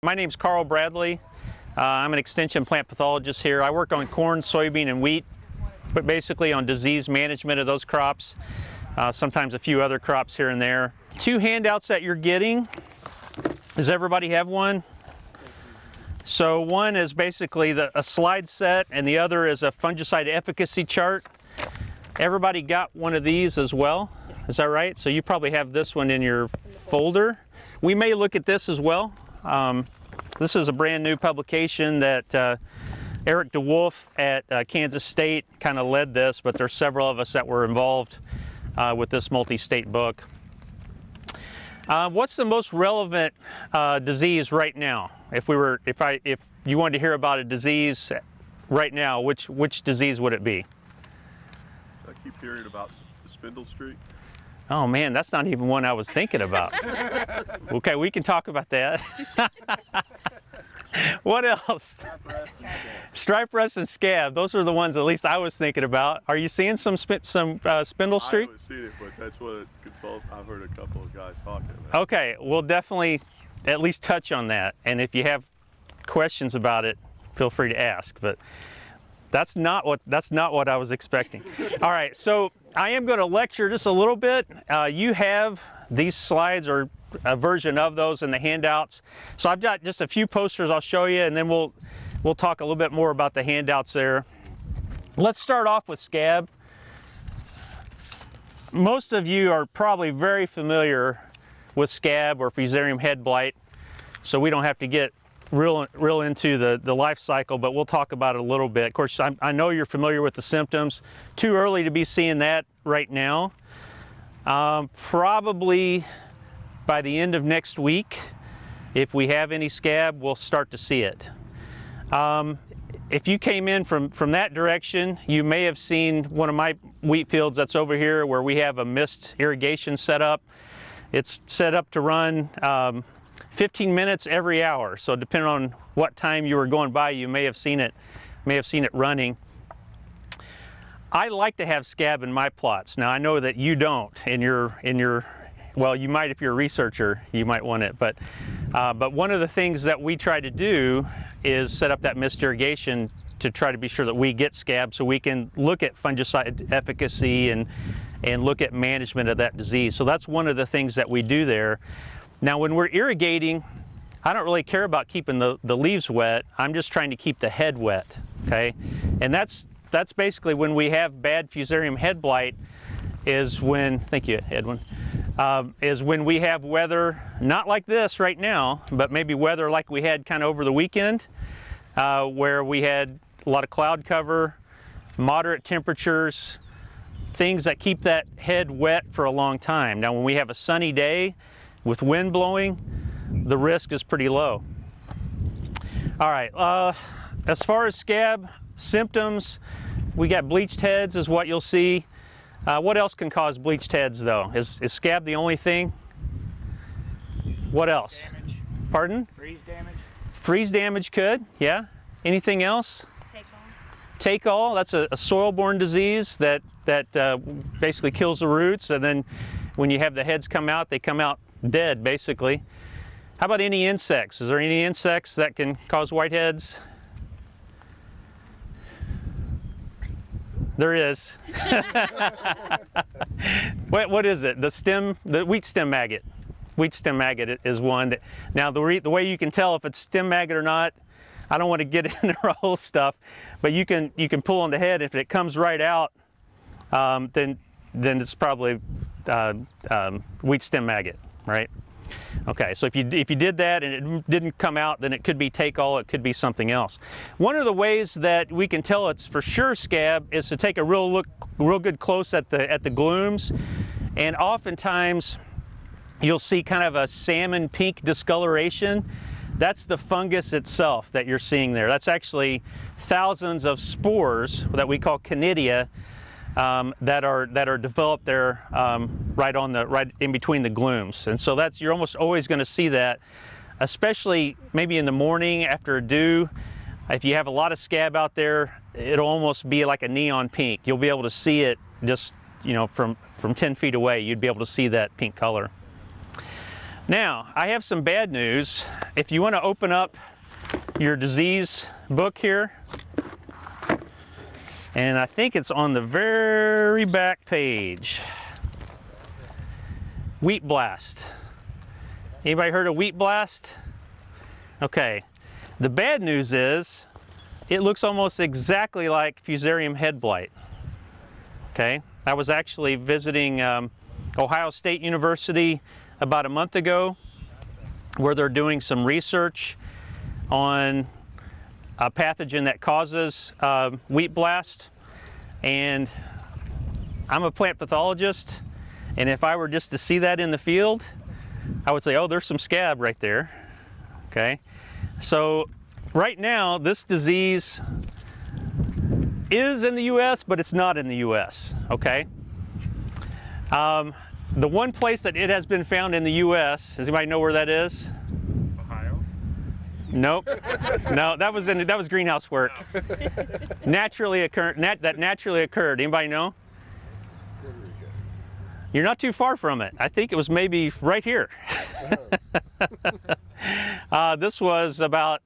My name's Carl Bradley. I'm an extension plant pathologist here. I work on corn, soybean, and wheat, but basically on disease management of those crops. Sometimes a few other crops here and there. Two handouts that you're getting. Does everybody have one? So one is basically a slide set, and the other is a fungicide efficacy chart. Everybody got one of these as well. Is that right? So you probably have this one in your folder. We may look at this as well. This is a brand new publication that Eric DeWolf at Kansas State kind of led this, but there's several of us that were involved with this multi-state book. What's the most relevant disease right now? If you wanted to hear about a disease right now, which disease would it be? I keep hearing about the spindle streak. Oh man, that's not even one I was thinking about. Okay, we can talk about that. What else? Stripe rust and scab. Those are the ones at least I was thinking about. Are you seeing some spindle streak? I haven't seen it, but that's what I've heard a couple of guys talking about. Okay, we'll definitely at least touch on that. And if you have questions about it, feel free to ask. But that's not what I was expecting. All right, so I am going to lecture just a little bit. You have these slides or a version of those in the handouts. So I've got just a few posters I'll show you, and then we'll talk a little bit more about the handouts there. Let's start off with scab. Most of you are probably very familiar with scab or Fusarium head blight, so we don't have to get real into the life cycle, but we'll talk about it a little bit. Of course, I know you're familiar with the symptoms. Too early to be seeing that right now. Probably by the end of next week, if we have any scab, we'll start to see it. If you came in from that direction, you may have seen one of my wheat fields that's over here where we have a mist irrigation set up. It's set up to run 15 minutes every hour. So depending on what time you were going by, you may have seen it running. I like to have scab in my plots. Now I know that you don't well, you might if you're a researcher, you might want it, but one of the things that we try to do is set up that mist irrigation to try to be sure that we get scab so we can look at fungicide efficacy and look at management of that disease. So that's one of the things that we do there. Now when we're irrigating, I don't really care about keeping the leaves wet. I'm just trying to keep the head wet, okay? And that's basically when we have bad Fusarium head blight is when, thank you Edwin, is when we have weather, not like this right now, but maybe weather like we had kind of over the weekend, where we had a lot of cloud cover, moderate temperatures, things that keep that head wet for a long time. Now when we have a sunny day with wind blowing, the risk is pretty low. All right, as far as scab symptoms, we got bleached heads is what you'll see. What else can cause bleached heads though? Is scab the only thing? What else? Damage. Pardon? Freeze damage. Freeze damage could, yeah. Anything else? Take all. That's a soil-borne disease that basically kills the roots, and then when you have the heads come out, they come out dead basically. How about any insects? Is there any insects that can cause whiteheads? There is. What is it? The wheat stem maggot. Wheat stem maggot is one that, now the way you can tell if it's stem maggot or not, I don't want to get into the whole stuff, but you can pull on the head. If it comes right out, then it's probably wheat stem maggot, right? Okay, so if you did that and it didn't come out, then it could be take all, it could be something else. One of the ways that we can tell it's for sure scab is to take a real good close at the glooms, and oftentimes you'll see kind of a salmon pink discoloration. That's the fungus itself that you're seeing there. That's actually thousands of spores that we call conidia that are developed there right in between the glooms. And so you're almost always going to see that, especially maybe in the morning after a dew. If you have a lot of scab out there, it'll almost be like a neon pink. You'll be able to see it just, you know, from 10 feet away. You'd be able to see that pink color. Now, I have some bad news. If you want to open up your disease book here, and I think it's on the very back page. Wheat blast. Anybody heard of wheat blast? Okay. The bad news is it looks almost exactly like Fusarium head blight. Okay. I was actually visiting Ohio State University about a month ago, where they're doing some research on a pathogen that causes wheat blast. And I'm a plant pathologist, and if I were just to see that in the field, I would say, oh, there's some scab right there. Okay, so right now this disease is in the US, but it's not in the US. Okay, the one place that it has been found in the US, does anybody know where that is? Ohio? Nope. No, that was greenhouse work. Naturally occurred. That naturally occurred. Anybody know? You're not too far from it. I think it was maybe right here. This was about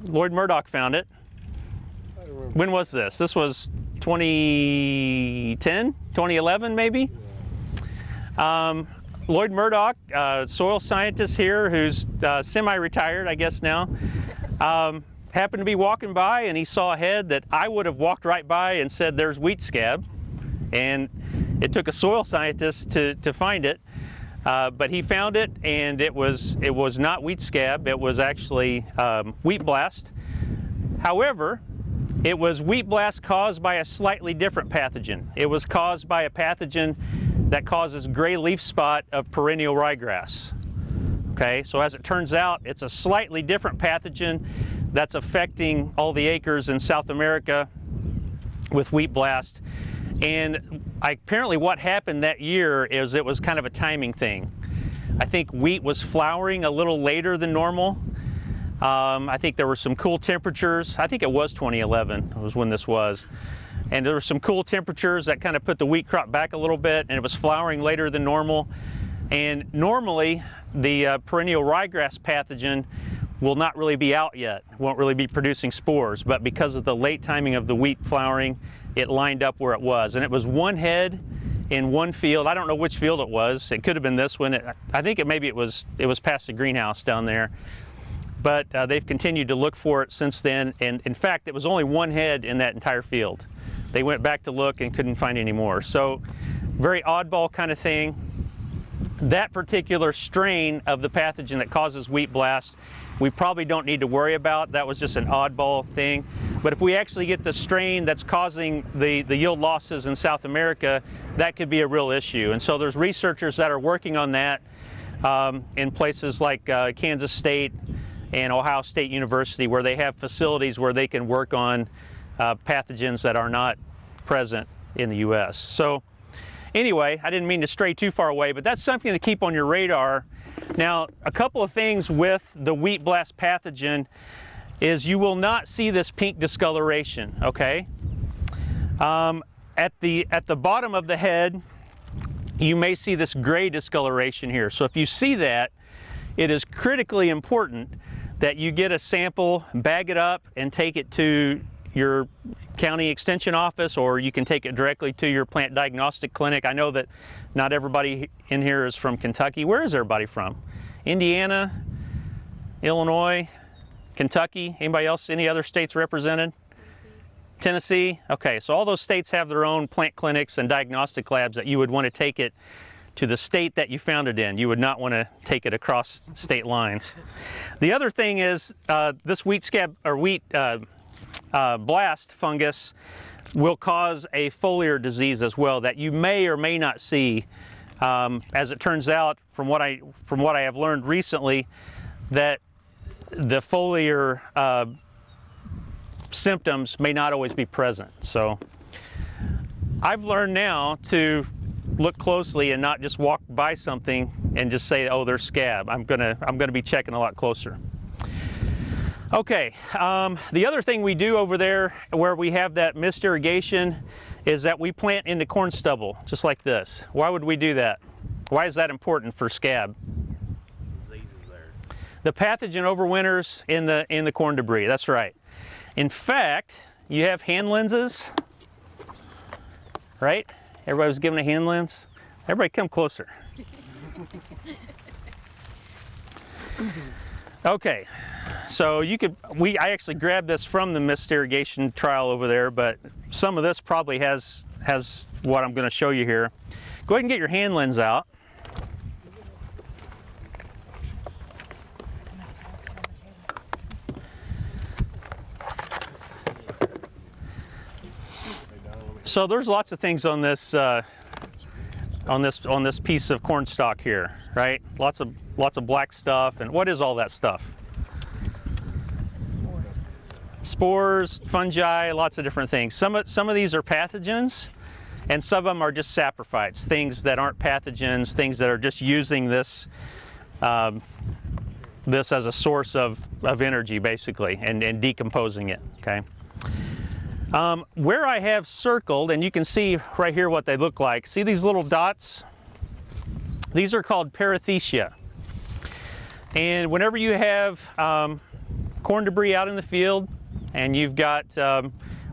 Lloyd Murdoch found it. When was this? This was 2010, 2011 maybe. Lloyd Murdoch, soil scientist here, who's semi-retired, I guess now, happened to be walking by, and he saw a head that I would have walked right by and said, there's wheat scab. And it took a soil scientist to find it, but he found it, and it was not wheat scab. It was actually wheat blast. However, it was wheat blast caused by a slightly different pathogen. It was caused by a pathogen that causes gray leaf spot of perennial ryegrass. Okay, so as it turns out, it's a slightly different pathogen that's affecting all the acres in South America with wheat blast. And apparently what happened that year is it was kind of a timing thing. I think wheat was flowering a little later than normal. I think there were some cool temperatures. I think it was 2011 was when this was. And there were some cool temperatures that kind of put the wheat crop back a little bit, and it was flowering later than normal. And normally the perennial ryegrass pathogen will not really be out yet, won't really be producing spores, but because of the late timing of the wheat flowering, it lined up where it was. And it was one head in one field. I don't know which field it was. It could have been this one. I think maybe it was past the greenhouse down there. But they've continued to look for it since then. And in fact, it was only one head in that entire field. They went back to look and couldn't find any more. So very oddball kind of thing. That particular strain of the pathogen that causes wheat blast, we probably don't need to worry about. That was just an oddball thing. But if we actually get the strain that's causing the yield losses in South America, that could be a real issue. And so there's researchers that are working on that in places like Kansas State and Ohio State University, where they have facilities where they can work on pathogens that are not present in the US. So anyway, I didn't mean to stray too far away, but that's something to keep on your radar. Now, a couple of things with the wheat blast pathogen is you will not see this pink discoloration, okay? At the bottom of the head, you may see this gray discoloration here. So if you see that, it is critically important that you get a sample, bag it up, and take it to your county extension office, or you can take it directly to your plant diagnostic clinic. I know that not everybody in here is from Kentucky. Where is everybody from? Indiana, Illinois, Kentucky? Anybody else? Any other states represented? Tennessee? Okay, so all those states have their own plant clinics and diagnostic labs that you would want to take it to the state that you found it in. You would not want to take it across state lines. The other thing is this wheat scab or wheat blast fungus will cause a foliar disease as well that you may or may not see. As it turns out, from what I have learned recently, that the foliar symptoms may not always be present. So I've learned now to look closely and not just walk by something and just say, oh, there's scab. I'm gonna be checking a lot closer. Okay, the other thing we do over there where we have that mist irrigation is that we plant into corn stubble, just like this. Why would we do that? Why is that important for scab? The pathogen overwinters in the corn debris. That's right. In fact, you have hand lenses, right? Everybody was given a hand lens. Everybody come closer. Okay, so I actually grabbed this from the mist irrigation trial over there, but some of this probably has what I'm going to show you here. Go ahead and get your hand lens out. So there's lots of things on this piece of corn stalk here, right? Lots of black stuff. And what is all that stuff? Spores, fungi, lots of different things. Some of these are pathogens, and some of them are just saprophytes, things that aren't pathogens, things that are just using this this as a source of energy, basically, and decomposing it. Okay. Where I have circled, and you can see right here what they look like. See these little dots? These are called perithecia. And whenever you have corn debris out in the field and you've got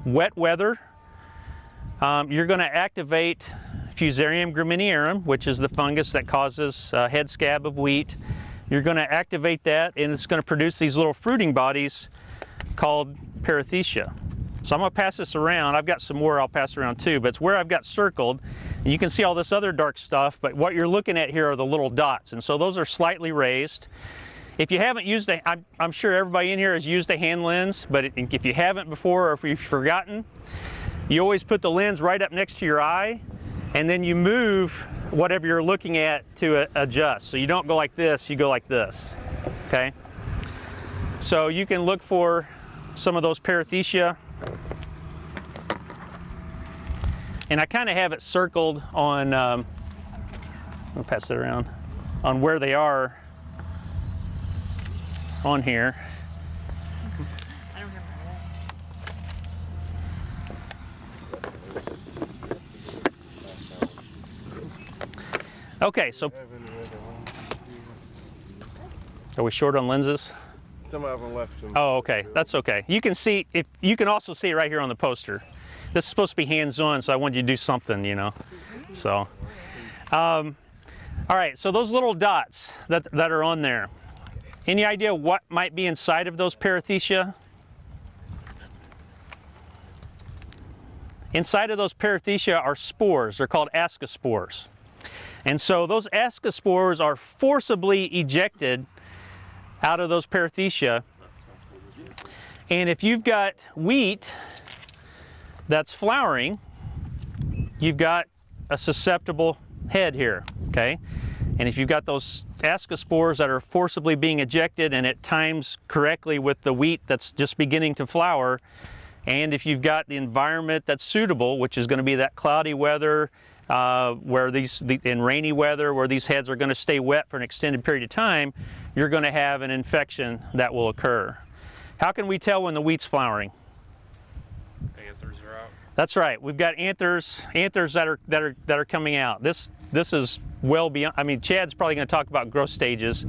wet weather, you're going to activate Fusarium graminearum, which is the fungus that causes head scab of wheat. You're going to activate that, and it's going to produce these little fruiting bodies called perithecia. So I'm going to pass this around. I've got some more I'll pass around too, but it's where I've got circled. And you can see all this other dark stuff, but what you're looking at here are the little dots. And so those are slightly raised. If you haven't used I'm sure everybody in here has used a hand lens, but if you haven't before or if you've forgotten, you always put the lens right up next to your eye, and then you move whatever you're looking at to adjust. So you don't go like this, you go like this, okay? So you can look for some of those perithecia. And I kind of have it circled on, I'll pass it around, on where they are on here. I don't remember that. Okay, so are we short on lenses? Some of them left them. Oh, okay, that's okay. You can see, you can also see it right here on the poster. This is supposed to be hands-on, so I wanted you to do something, you know. So, all right. So those little dots that are on there. Any idea what might be inside of those perithecia? Inside of those perithecia are spores. They're called ascospores. And so those ascospores are forcibly ejected out of those perithecia. And if you've got wheat that's flowering, you've got a susceptible head here, okay? And if you've got those ascospores that are forcibly being ejected and it times correctly with the wheat that's just beginning to flower, and if you've got the environment that's suitable, which is going to be that cloudy weather, in rainy weather, where these heads are going to stay wet for an extended period of time, you're going to have an infection that will occur. How can we tell when the wheat's flowering? Anthers are out. That's right. We've got anthers that are coming out. This is well beyond. I mean, Chad's probably going to talk about growth stages,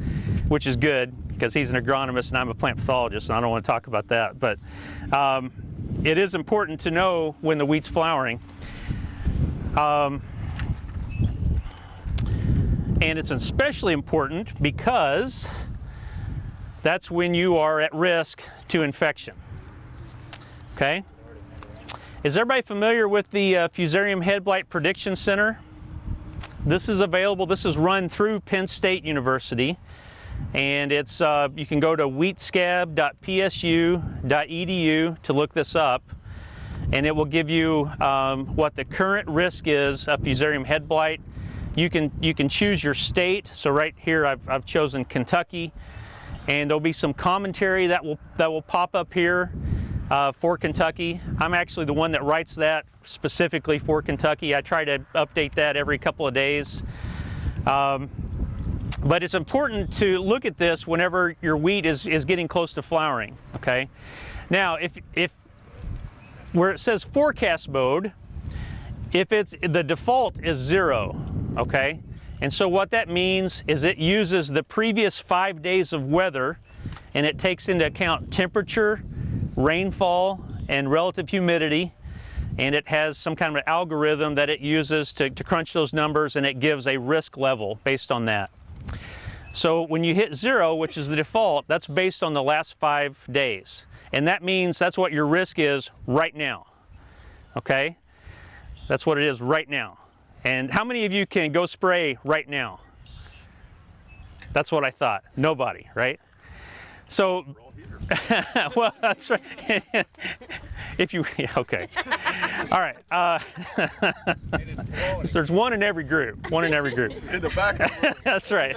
which is good because he's an agronomist and I'm a plant pathologist, and I don't want to talk about that. But it is important to know when the wheat's flowering. And it's especially important because that's when you are at risk to infection. Okay? Is everybody familiar with the Fusarium Head Blight Prediction Center? This is available. This is run through Penn State University, and it's you can go to wheatscab.psu.edu to look this up, and it will give you what the current risk is of Fusarium head blight. You can choose your state. So right here I've chosen Kentucky, and there'll be some commentary that will pop up here for Kentucky. I'm actually the one that writes that specifically for Kentucky. I try to update that every couple of days. But it's important to look at this whenever your wheat is getting close to flowering, okay? Now, if where it says forecast mode, if the default is 0, okay? And so what that means is it uses the previous 5 days of weather, and it takes into account temperature, rainfall, and relative humidity, and it has some kind of an algorithm that it uses to crunch those numbers, and it gives a risk level based on that. So when you hit 0, which is the default, that's based on the last 5 days. And that means that's what your risk is right now. Okay? That's what it is right now. And how many of you can go spray right now? That's what I thought. Nobody, right? So, well, that's right. If you, yeah, okay. All right. So there's one in every group. One in every group. In the back. That's right.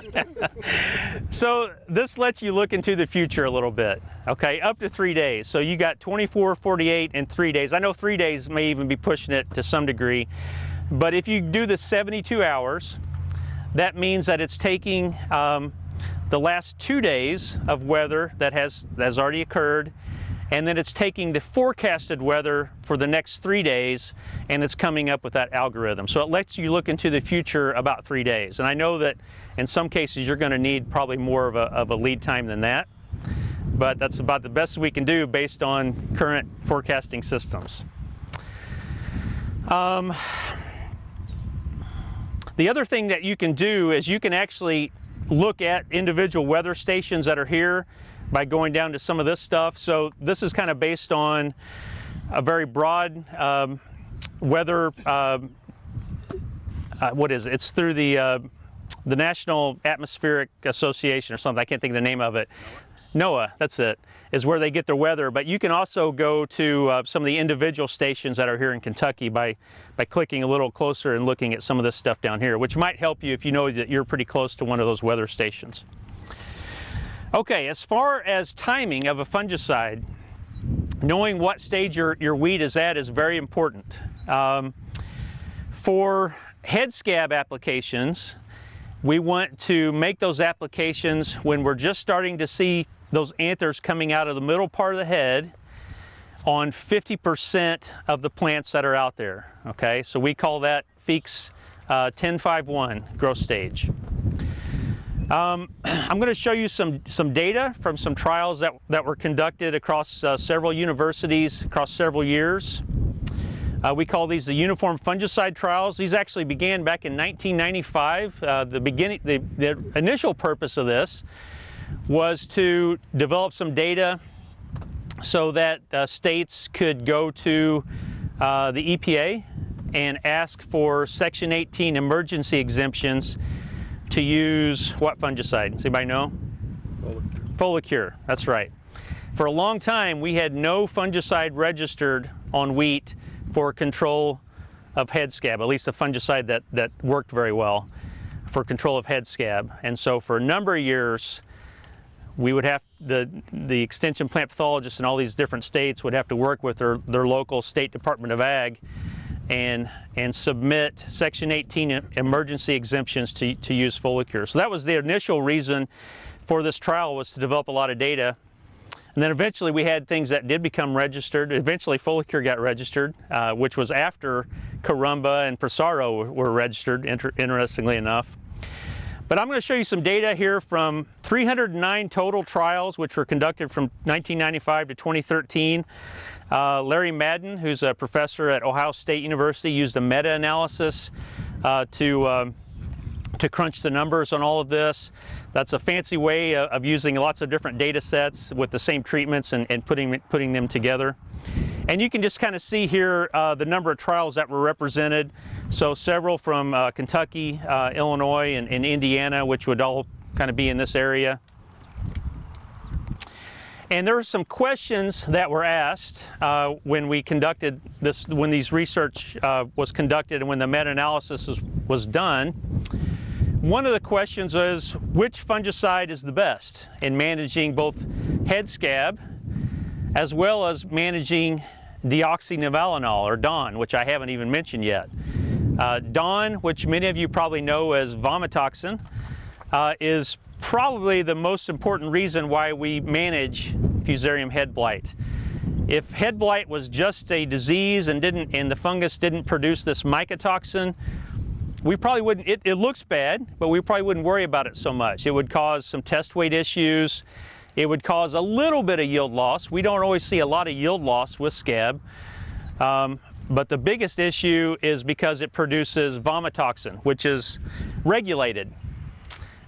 So this lets you look into the future a little bit. Okay, up to 3 days. So you got 24, 48, and 3 days. I know 3 days may even be pushing it to some degree. But if you do the 72 hours, that means that it's taking the last 2 days of weather that has already occurred, and then it's taking the forecasted weather for the next 3 days, and it's coming up with that algorithm. So it lets you look into the future about 3 days. And I know that in some cases you're going to need probably more of a lead time than that, but that's about the best we can do based on current forecasting systems. The other thing that you can do is you can actually look at individual weather stations that are here by going down to some of this stuff. So this is kind of based on a very broad weather, what is it? It's through the National Atmospheric Association or something. I can't think of the name of it. NOAA, that's it, is where they get their weather. But you can also go to some of the individual stations that are here in Kentucky by clicking a little closer and looking at some of this stuff down here, which might help you if you know that you're pretty close to one of those weather stations. Okay, as far as timing of a fungicide, knowing what stage your weed is at is very important. For head scab applications, we want to make those applications when we're just starting to see those anthers coming out of the middle part of the head on 50% of the plants that are out there. Okay, so we call that Feeks 1051 growth stage. I'm going to show you some data from some trials that were conducted across several universities across several years. We call these the uniform fungicide trials. These actually began back in 1995. The initial purpose of this was to develop some data so that states could go to the EPA and ask for Section 18 emergency exemptions to use what fungicide? Does anybody know? Folicure, that's right. For a long time, we had no fungicide registered on wheat for control of head scab, at least a fungicide that worked very well for control of head scab. And so for a number of years, we would have, the extension plant pathologists in all these different states would have to work with their local state Department of Ag and submit Section 18 emergency exemptions to use Folicure. So that was the initial reason for this trial, was to develop a lot of data. And then eventually we had things that did become registered. Eventually Folicure got registered, which was after Carumba and Prosaro were registered, interestingly enough. But I'm going to show you some data here from 309 total trials, which were conducted from 1995 to 2013. Larry Madden, who's a professor at Ohio State University, used a meta-analysis to crunch the numbers on all of this. That's a fancy way of using lots of different data sets with the same treatments and putting them together. And you can just kind of see here the number of trials that were represented. So several from Kentucky, Illinois, and Indiana, which would all kind of be in this area. And there were some questions that were asked when we conducted this, when these research was conducted and when the meta-analysis was done. One of the questions was, which fungicide is the best in managing both head scab as well as managing deoxynivalenol, or DON, which I haven't even mentioned yet. DON, which many of you probably know as vomitoxin, is probably the most important reason why we manage Fusarium head blight. If head blight was just a disease and the fungus didn't produce this mycotoxin, we probably wouldn't, it looks bad, but we probably wouldn't worry about it so much. It would cause some test weight issues. It would cause a little bit of yield loss. We don't always see a lot of yield loss with scab, but the biggest issue is because it produces vomitoxin, which is regulated.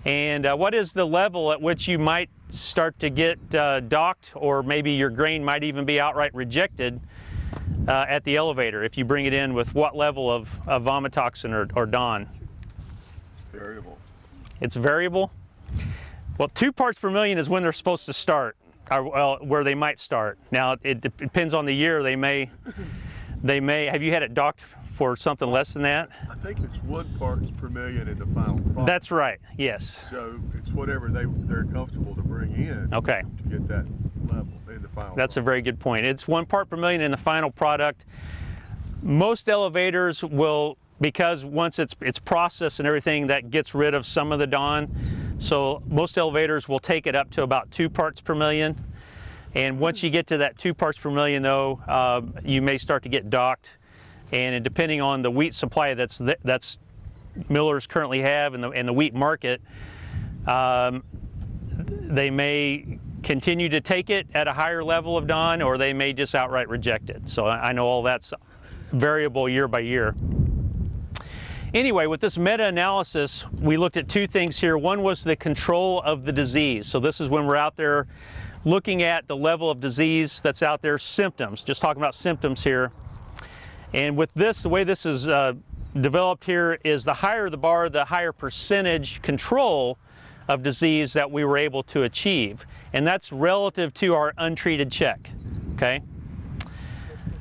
And what is the level at which you might start to get docked, or maybe your grain might even be outright rejected at the elevator if you bring it in with what level of vomitoxin or DON? Variable. It's variable? Well, 2 parts per million is when they're supposed to start, or, well, where they might start. Now, it depends on the year. They may, have you had it docked for something less than that? I think it's 1 parts per million in the final product. That's right, yes. So it's whatever they're comfortable to bring in. Okay. To get that level in the final That's product. a very good point. It's 1 part per million in the final product. Most elevators will, because once it's processed and everything, that gets rid of some of the DON. So most elevators will take it up to about 2 parts per million. And once you get to that 2 parts per million though, you may start to get docked. And depending on the wheat supply that's millers currently have in the wheat market, they may continue to take it at a higher level of DON, or they may just outright reject it. So I know all that's variable year by year. Anyway, with this meta-analysis, we looked at 2 things here. One was the control of the disease. So this is when we're out there looking at the level of disease that's out there, symptoms, just talking about symptoms here. And with this, the way this is developed here is the higher the bar, the higher percentage control of disease that we were able to achieve. And that's relative to our untreated check, okay?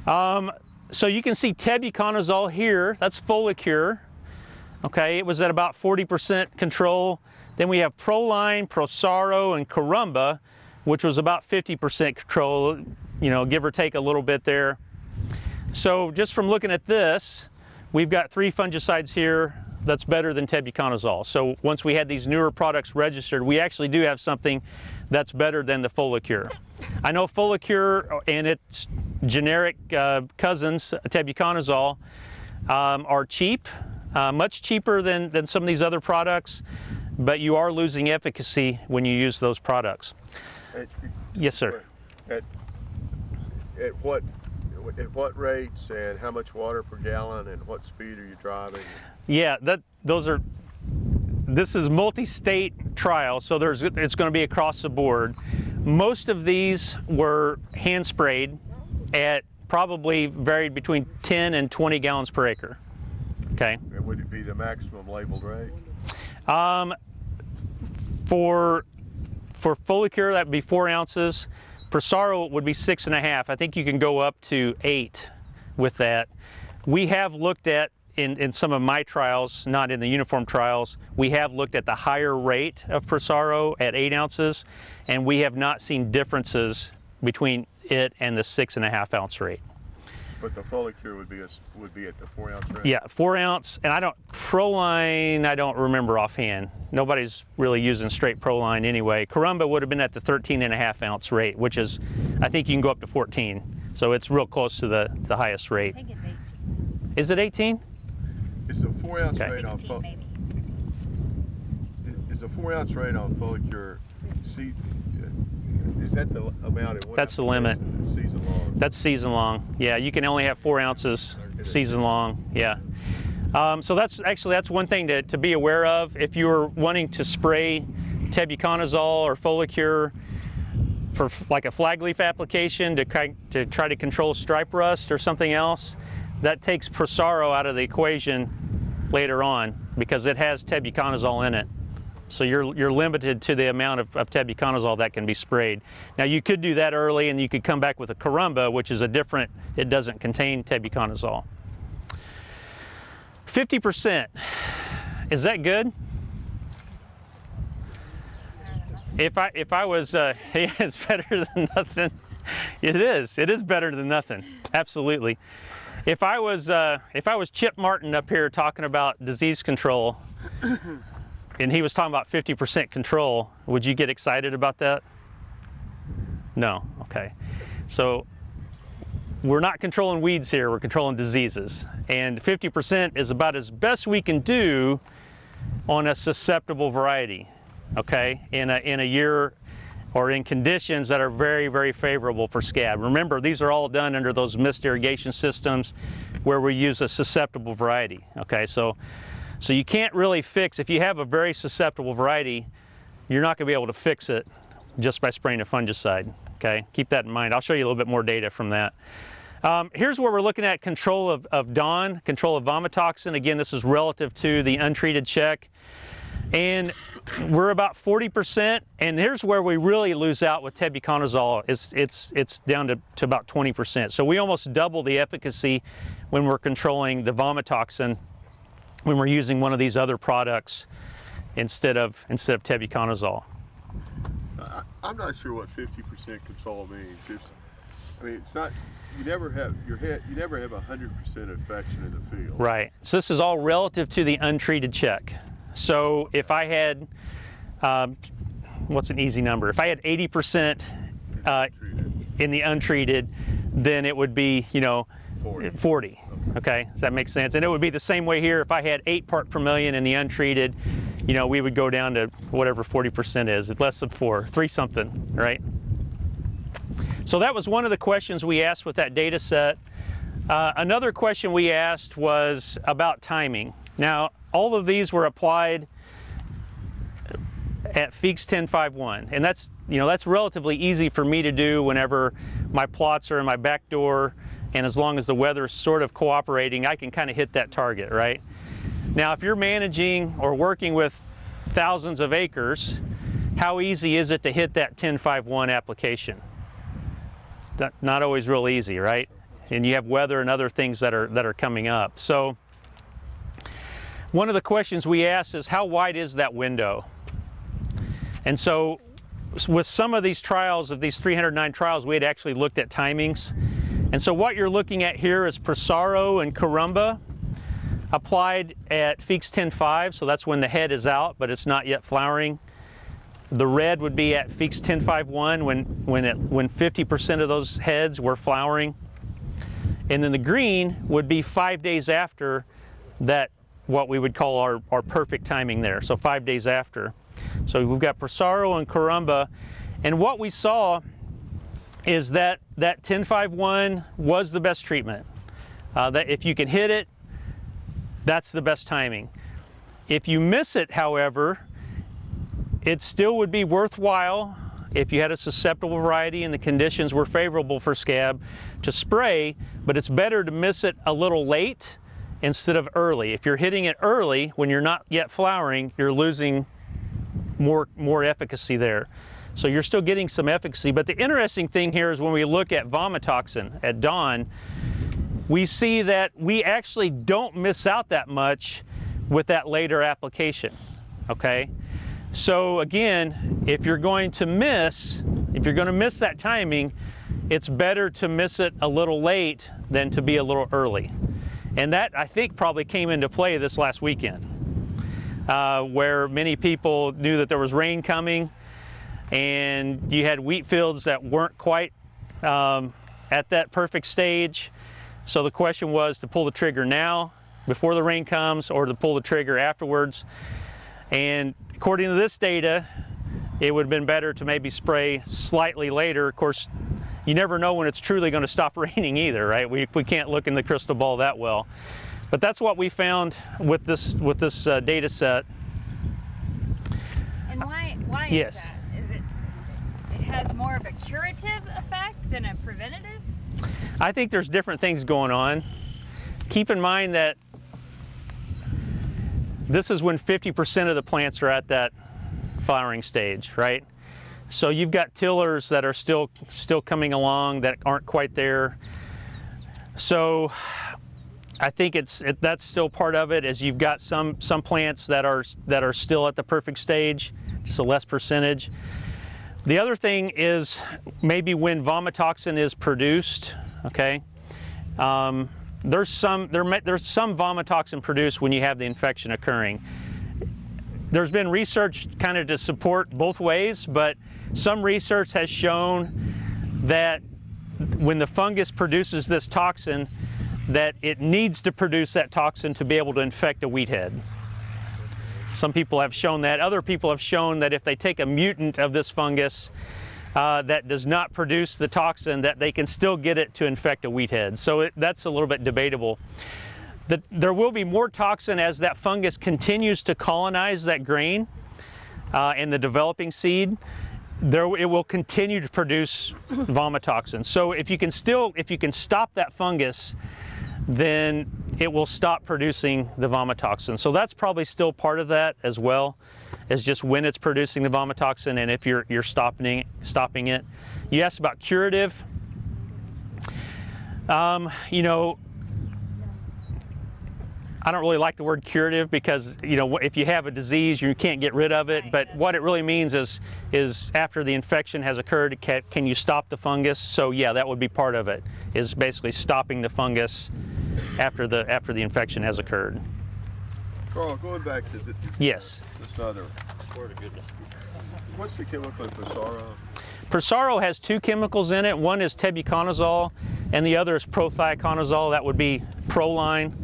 So you can see tebuconazole here, that's Folicure. Okay, it was at about 40% control. Then we have Proline, Prosaro, and Carumba, which was about 50% control, you know, give or take a little bit there. So just from looking at this, we've got 3 fungicides here that's better than tebuconazole. So once we had these newer products registered, we actually do have something that's better than the Folicure. I know Folicure and its generic cousins, tebuconazole, are cheap. Much cheaper than some of these other products, but you are losing efficacy when you use those products. Yes, sir. At what rates and how much water per gallon and what speed are you driving? Yeah, this is multi-state trial, so it's going to be across the board. Most of these were hand sprayed at probably varied between 10 and 20 gallons per acre. Okay. And would it be the maximum labeled rate? For Folicure, that would be 4 ounces. Prosaro would be 6.5. I think you can go up to 8 with that. We have looked at, in some of my trials, not in the uniform trials, we have looked at the higher rate of Prosaro at 8 ounces, and we have not seen differences between it and the 6.5 ounce rate. But the Folicure would be at the 4 ounce rate? Yeah, 4 ounce, and Proline, I don't remember offhand. Nobody's really using straight Proline anyway. Carumba would have been at the 13.5 ounce rate, which is, I think you can go up to 14. So it's real close to the highest rate. I think it's 18. Is it 18? Is the 4 ounce Okay. rate on 16 maybe. 16. Is the 4 ounce rate on Folicure, is that the amount? That's the limit. Season long. That's season long. Yeah, you can only have 4 ounces season long. Yeah. So that's one thing to be aware of. If you're wanting to spray tebuconazole or Folicure for like a flag leaf application to try to control stripe rust or something else, that takes Prosaro out of the equation later on because it has tebuconazole in it. So you're limited to the amount of tebuconazole that can be sprayed. Now you could do that early and you could come back with a Carumba, which is it doesn't contain tebuconazole. 50%, is that good? If I was, yeah, it's better than nothing. It is better than nothing, absolutely. If I was Chip Martin up here talking about disease control, and he was talking about 50% control, would you get excited about that? No, okay. So we're not controlling weeds here, we're controlling diseases. And 50% is about as best we can do on a susceptible variety, okay, in a year or in conditions that are very, very favorable for scab. Remember, these are all done under those mist irrigation systems where we use a susceptible variety, okay? So you can't really fix, if you have a very susceptible variety, you're not gonna be able to fix it just by spraying a fungicide, okay? Keep that in mind. I'll show you a little bit more data from that. Here's where we're looking at control of DON, control of vomitoxin. Again, this is relative to the untreated check. And we're about 40%, and here's where we really lose out with tebuconazole. It's down to about 20%. So we almost double the efficacy when we're controlling the vomitoxin when we're using one of these other products instead of tebuconazole. I'm not sure what 50% control means. I mean, it's not. You never have 100% infection in the field. Right. So this is all relative to the untreated check. So if I had, what's an easy number? If I had 80% in the untreated, then it would be, 40. Okay, does that make sense? And it would be the same way here. If I had 8 parts per million in the untreated, we would go down to whatever 40% is, less than 4, 3 something, right? So that was one of the questions we asked with that data set. Another question we asked was about timing. Now, all of these were applied at Feeks 10.5.1, and that's relatively easy for me to do whenever my plots are in my back door, and as long as the weather is sort of cooperating, I can kind of hit that target, right? Now, if you're managing or working with thousands of acres, how easy is it to hit that 10.5.1 application? Not always real easy, right? And you have weather and other things that are coming up. So one of the questions we asked is, how wide is that window? And so with some of these trials, of these 309 trials, we had actually looked at timings. And so what you're looking at here is Prosaro and Carumba applied at Feeks 10.5, so that's when the head is out, but it's not yet flowering. The red would be at Feeks 10.5.1 when 50% of those heads were flowering. And then the green would be 5 days after that, what we would call our perfect timing there, so 5 days after. So we've got Prosaro and Carumba, and what we saw is that 10.5.1 was the best treatment. That if you can hit it, that's the best timing. If you miss it, however, it still would be worthwhile, if you had a susceptible variety and the conditions were favorable for scab, to spray, but it's better to miss it a little late instead of early. If you're hitting it early, when you're not yet flowering, you're losing more efficacy there. So you're still getting some efficacy, but the interesting thing here is when we look at vomitoxin at dawn, we see that we actually don't miss out that much with that later application, okay? So again, if you're going to miss that timing, it's better to miss it a little late than to be a little early. And that, I think, probably came into play this last weekend, where many people knew that there was rain coming, and you had wheat fields that weren't quite at that perfect stage. So the question was to pull the trigger now, before the rain comes, or to pull the trigger afterwards. And according to this data, it would have been better to maybe spray slightly later. Of course, you never know when it's truly going to stop raining either, right? We can't look in the crystal ball that well. But that's what we found with this data set. And why yes. is that? Is it has more of a curative effect than a preventative? I think there's different things going on. Keep in mind that this is when 50% of the plants are at that flowering stage, right? So you've got tillers that are still coming along that aren't quite there. So I think that's still part of it, as you've got some plants that are still at the perfect stage, just a less percentage. The other thing is maybe when vomitoxin is produced, okay? There's some vomitoxin produced when you have the infection occurring. There's been research kind of to support both ways, but some research has shown that when the fungus produces this toxin, that it needs to produce that toxin to be able to infect a wheat head. Some people have shown that. Other people have shown that if they take a mutant of this fungus that does not produce the toxin, that they can still get it to infect a wheat head. So that's a little bit debatable. There will be more toxin as that fungus continues to colonize that grain and the developing seed. It will continue to produce vomitoxin. So if you can stop that fungus, then it will stop producing the vomitoxin. So that's probably still part of that as well, as just when it's producing the vomitoxin and if you're stopping it. You asked about curative. You know, I don't really like the word curative because, you know, if you have a disease, you can't get rid of it. But what it really means is after the infection has occurred, can you stop the fungus? So yeah, that would be part of it, is basically stopping the fungus after the infection has occurred. Carl, going back to this other, what's the chemical in Fusarium? Fusarium has two chemicals in it. One is tebuconazole, and the other is prothioconazole. That would be Proline.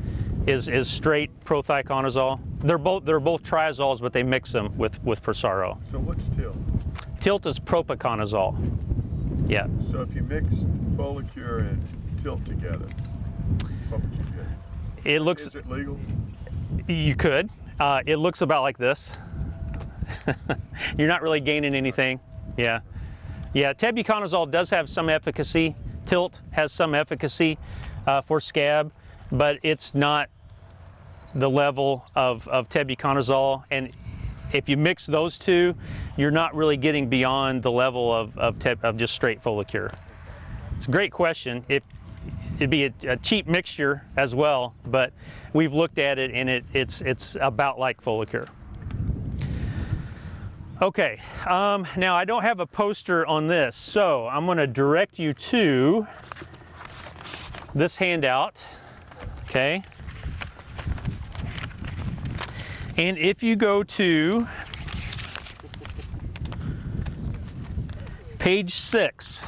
Is straight prothioconazole. They're both triazoles, but they mix them with Fusarium. So what's tilt? Tilt is propiconazole. Yeah. So if you mix Folicure and tilt together, what would you get? Is it legal? You could. It looks about like this. You're not really gaining anything. Yeah. Yeah. Tebuconazole does have some efficacy. Tilt has some efficacy for scab, but it's not the level of tebuconazole, and if you mix those two, you're not really getting beyond the level of just straight Folicure. It's a great question. It'd be a cheap mixture as well, but we've looked at it and it's about like Folicure. Okay, now I don't have a poster on this, so I'm going to direct you to this handout. Okay, and if you go to page 6,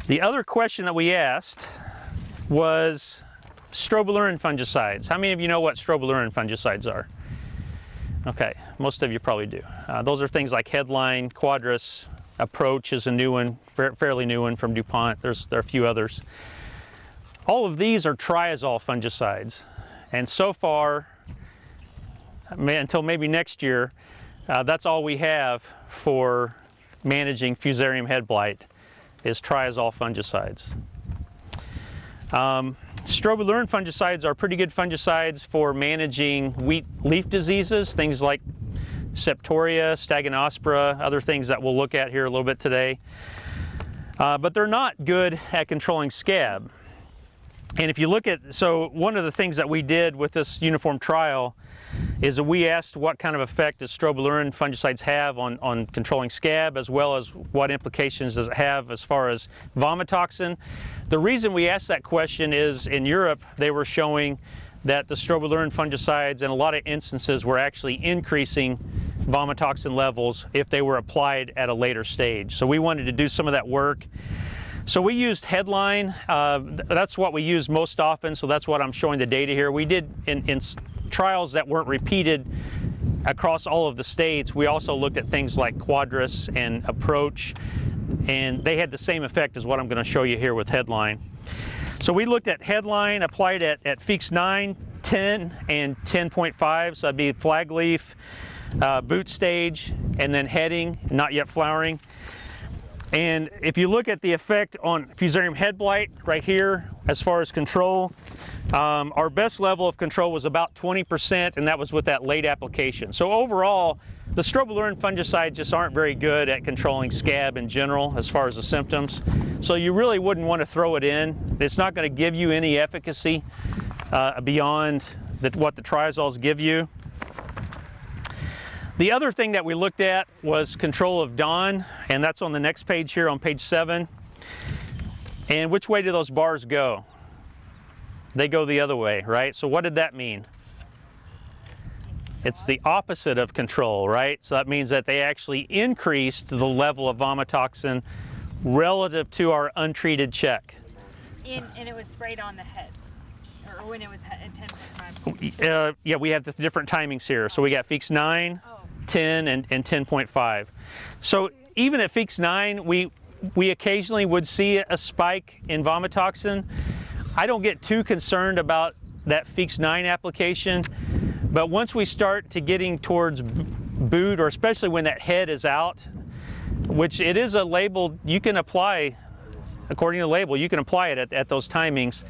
the other question that we asked was Strobilurin fungicides. How many of you know what Strobilurin fungicides are? Okay, most of you probably do. Those are things like Headline, Quadris. Approach is a new one, fairly new one from DuPont. There are a few others. All of these are triazole fungicides. And so far, until maybe next year, that's all we have for managing Fusarium head blight is triazole fungicides. Strobilurin fungicides are pretty good fungicides for managing wheat leaf diseases, things like Septoria, Staganospora, other things that we'll look at here a little bit today. But they're not good at controlling scab. And if you look at, so one of the things that we did with this uniform trial is that we asked what kind of effect does Strobilurin fungicides have on controlling scab, as well as what implications does it have as far as vomitoxin. The reason we asked that question is in Europe they were showing that the Strobilurin fungicides in a lot of instances were actually increasing vomitoxin levels if they were applied at a later stage. So we wanted to do some of that work. So we used Headline. That's what we use most often, so that's what I'm showing the data here. We did in trials that weren't repeated across all of the states, we also looked at things like Quadris and Approach, and they had the same effect as what I'm going to show you here with Headline. So we looked at Headline, applied at Feeks 9, 10, and 10.5, so that'd be flag leaf, boot stage, and then heading, not yet flowering. And if you look at the effect on Fusarium head blight right here, as far as control, our best level of control was about 20%, and that was with that late application. So overall, the Strobilurin fungicides just aren't very good at controlling scab in general as far as the symptoms. So you really wouldn't want to throw it in. It's not going to give you any efficacy beyond what the triazoles give you. The other thing that we looked at was control of dawn, and that's on the next page here on page 7. And which way do those bars go? They go the other way, right? So what did that mean? It's the opposite of control, right? So that means that they actually increased the level of vomitoxin relative to our untreated check. And it was sprayed on the heads, or when it was at 10.5. Yeah, we have the different timings here. So we got Feeks 9, 10, and 10.5. So even at Feeks 9, we occasionally would see a spike in vomitoxin. I don't get too concerned about that Feeks 9 application, but once we start to getting towards boot, or especially when that head is out, which it is a label you can apply, according to the label, you can apply it at those timings,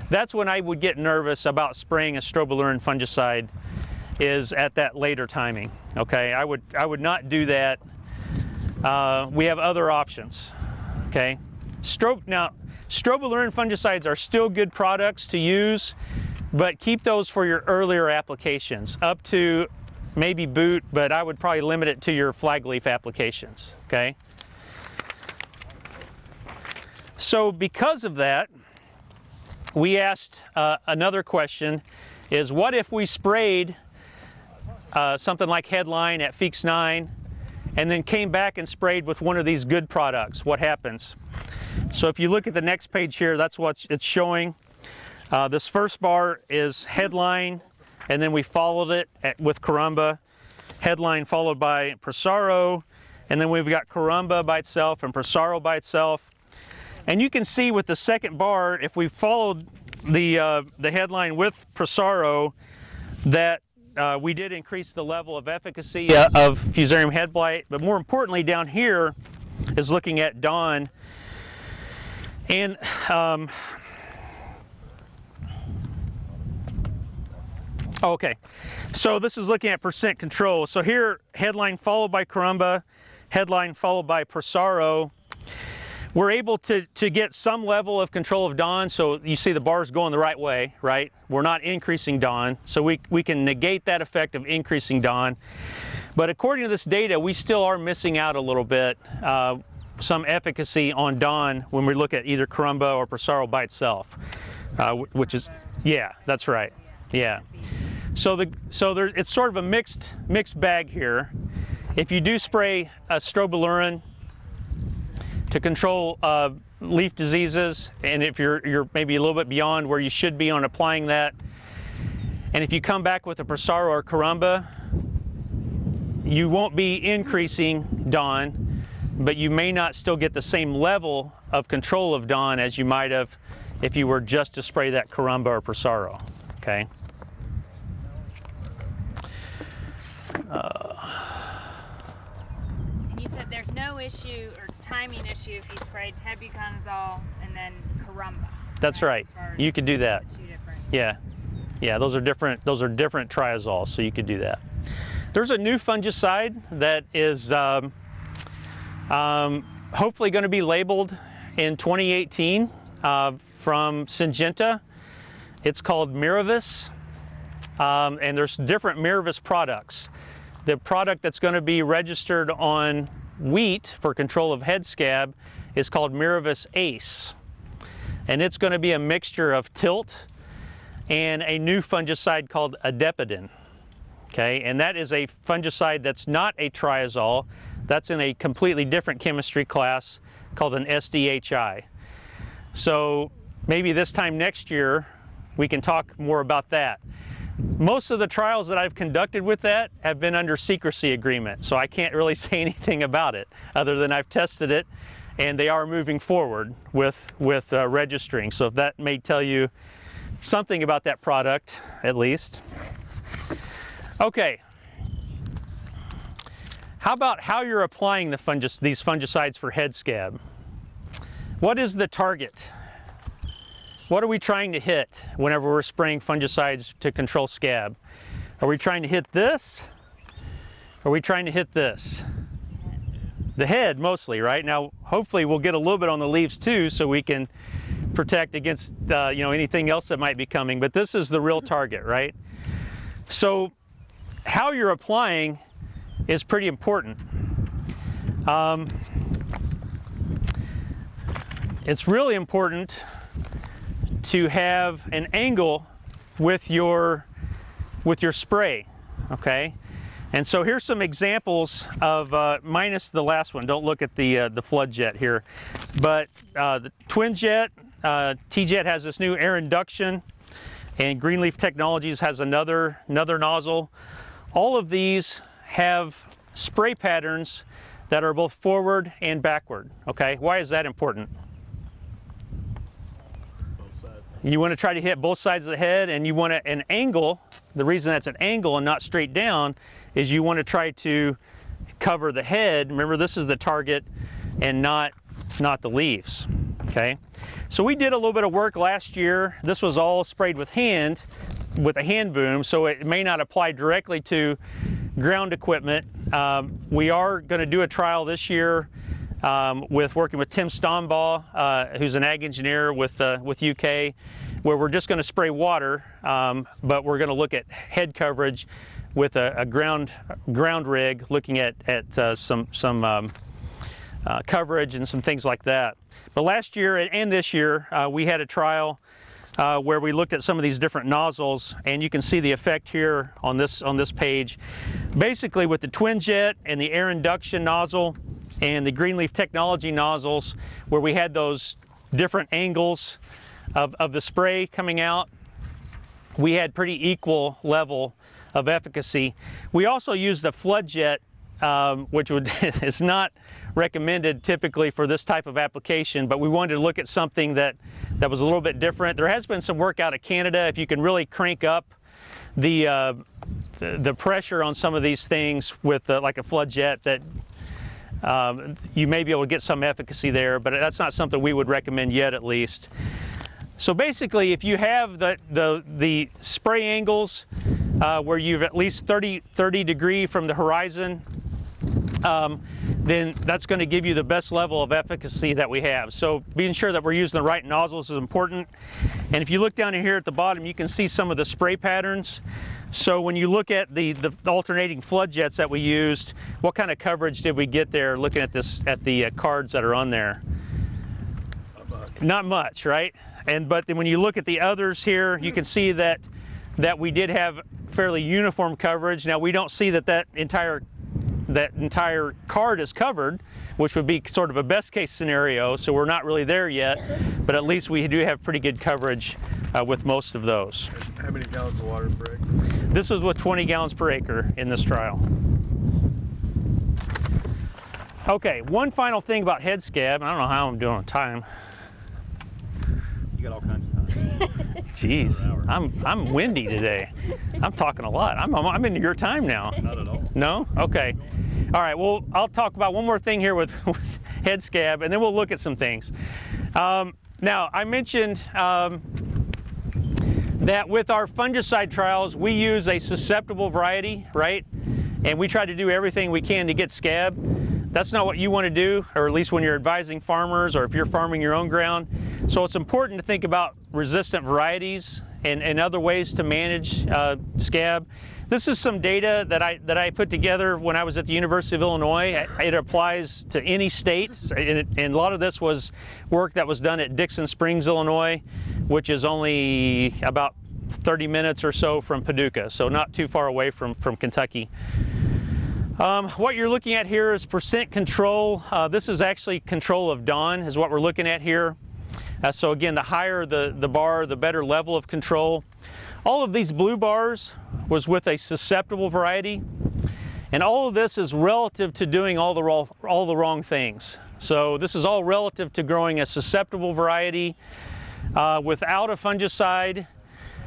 that's when I would get nervous about spraying a Strobilurin fungicide, is at that later timing. Okay, I would not do that. We have other options. Okay, now Strobilurin fungicides are still good products to use, but keep those for your earlier applications, up to maybe boot, but I would probably limit it to your flag leaf applications. Okay, so because of that, we asked another question, is what if we sprayed something like Headline at Feeks 9 and then came back and sprayed with one of these good products? What happens? So if you look at the next page here, that's what it's showing. This first bar is Headline, and then we followed it with Caramba. Headline followed by Prosaro, and then we've got Caramba by itself and Prosaro by itself. And you can see with the second bar, if we followed the Headline with Prosaro, that we did increase the level of efficacy of Fusarium head blight. But more importantly, down here is looking at Dawn. And okay, so this is looking at percent control. So here, Headline followed by Caramba, Headline followed by Prosaro. We're able to get some level of control of Dawn, so you see the bars going the right way, right? We're not increasing Dawn, so we can negate that effect of increasing Dawn. But according to this data, we still are missing out a little bit, some efficacy on Dawn when we look at either Caramba or Prosaro by itself, which is, yeah, that's right, yeah. So it's sort of a mixed bag here. If you do spray a Strobilurin to control leaf diseases, and if you're maybe a little bit beyond where you should be on applying that, and if you come back with a Prosaro or Caramba, you won't be increasing Dawn, but you may not still get the same level of control of Dawn as you might have if you were just to spray that Caramba or Prosaro. Okay. You said there's no issue or timing issue if you sprayed tebuconazole and then Caramba. That's right. You could do that. Yeah, yeah. Those are different triazoles, so you could do that. There's a new fungicide that is hopefully going to be labeled in 2018 from Syngenta. It's called Miravis, and there's different Miravis products. The product that's going to be registered on wheat for control of head scab is called Miravis Ace, and it's going to be a mixture of Tilt and a new fungicide called Adepidin. Okay, and that is a fungicide that's not a triazole. That's in a completely different chemistry class called an SDHI. So maybe this time next year we can talk more about that. Most of the trials that I've conducted with that have been under secrecy agreement, so I can't really say anything about it other than I've tested it and they are moving forward with registering. So if that may tell you something about that product, at least. Okay, how about how you're applying these fungicides for head scab? What is the target? What are we trying to hit whenever we're spraying fungicides to control scab? Are we trying to hit this? Are we trying to hit this? The head mostly, right? Now, hopefully we'll get a little bit on the leaves too, so we can protect against you know, anything else that might be coming, but this is the real target, right? So how you're applying is pretty important. It's really important to have an angle with your spray, okay? And so here's some examples of, minus the last one, don't look at the flood jet here, but the twin jet, T-Jet has this new air induction, and Greenleaf Technologies has another nozzle. All of these have spray patterns that are both forward and backward, okay? Why is that important? Both sides. You want to try to hit both sides of the head, and you want an angle. The reason that's an angle and not straight down is you want to try to cover the head. Remember, this is the target and not the leaves, okay? So we did a little bit of work last year. This was all sprayed with hand, with a hand boom, so it may not apply directly to ground equipment. We are going to do a trial this year with working with Tim Stombaugh, who's an ag engineer with UK, where we're just going to spray water, but we're going to look at head coverage with a ground rig, looking at some coverage and some things like that. But last year and this year, we had a trial where we looked at some of these different nozzles, and you can see the effect here on this page. Basically, with the twin jet and the air induction nozzle and the Greenleaf Technology nozzles, where we had those different angles of the spray coming out, we had pretty equal level of efficacy. We also used the flood jet, which is not recommended typically for this type of application, but we wanted to look at something that was a little bit different. There has been some work out of Canada. If you can really crank up the pressure on some of these things with like a flood jet, that you may be able to get some efficacy there, but that's not something we would recommend yet, at least. So basically, if you have the spray angles where you've at least 30 degree from the horizon, then that's going to give you the best level of efficacy that we have. So being sure that we're using the right nozzles is important. And if you look down here at the bottom, you can see some of the spray patterns. So when you look at the alternating flood jets that we used, what kind of coverage did we get there looking at the cards that are on there? Not much, right? But then when you look at the others here, you can see that we did have fairly uniform coverage. Now we don't see that entire card is covered, which would be sort of a best case scenario, so we're not really there yet, but at least we do have pretty good coverage with most of those. How many gallons of water per acre? This was with 20 gallons per acre in this trial. Okay, one final thing about head scab. I don't know how I'm doing on time. You got all kinds of time. Jeez, I'm windy today. I'm talking a lot. I'm into your time now. Not at all. No? Okay. All right, well, I'll talk about one more thing here with head scab, and then we'll look at some things. Now, I mentioned that with our fungicide trials, we use a susceptible variety, right? And we try to do everything we can to get scab. That's not what you want to do, or at least when you're advising farmers or if you're farming your own ground. So it's important to think about resistant varieties and other ways to manage scab. This is some data that I put together when I was at the University of Illinois. It applies to any state, and a lot of this was work that was done at Dixon Springs, Illinois, which is only about 30 minutes or so from Paducah, so not too far away from Kentucky. What you're looking at here is percent control. This is actually control of dawn is what we're looking at here. So again, the higher the bar, the better level of control. All of these blue bars was with a susceptible variety, and all of this is relative to doing all the wrong things. So this is all relative to growing a susceptible variety without a fungicide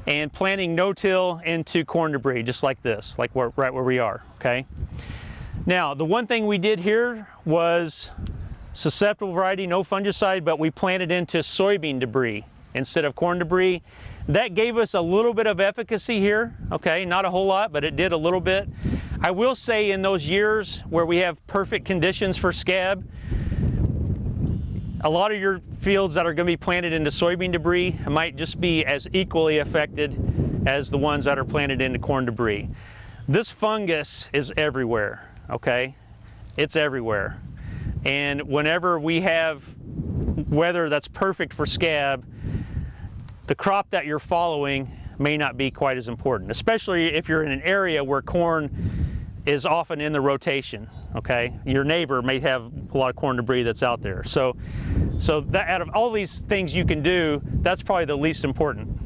and planting no-till into corn debris, just like this, like right where we are, okay? Now, the one thing we did here was susceptible variety, no fungicide, but we planted into soybean debris instead of corn debris. That gave us a little bit of efficacy here, okay? Not a whole lot, but it did a little bit. I will say in those years where we have perfect conditions for scab, a lot of your fields that are going to be planted into soybean debris might just be as equally affected as the ones that are planted into corn debris. This fungus is everywhere, okay? It's everywhere. And whenever we have weather that's perfect for scab, the crop that you're following may not be quite as important, especially if you're in an area where corn is often in the rotation, okay? Your neighbor may have a lot of corn debris that's out there. So that out of all these things you can do, that's probably the least important.